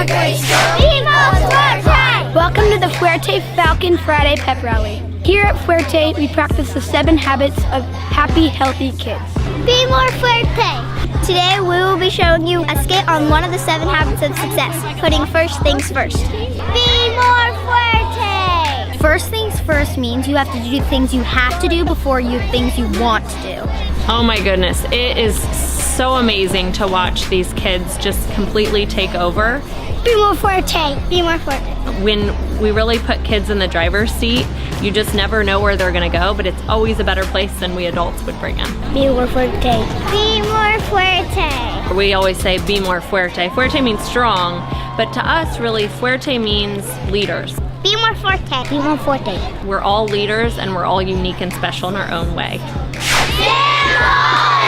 great school. Be more Fuerte. Welcome to the Fuerte Falcon Friday Pep Rally. Here at Fuerte, we practice the 7 habits of happy, healthy kids. Be more Fuerte. Today we will be showing you a skit on one of the 7 habits of success, putting first things first. Be more Fuerte. First things first means you have to do things you have to do before you things you want to do. Oh my goodness, it is so amazing to watch these kids just completely take over. Be more Fuerte. Be more Fuerte. When we really put kids in the driver's seat, you just never know where they're gonna go, but it's always a better place than we adults would bring them. Be more Fuerte. Be more Fuerte. We always say, be more Fuerte. Fuerte means strong, but to us, really, Fuerte means leaders. Be more Fuerte. Be more Fuerte. We're all leaders, and we're all unique and special in our own way. Be more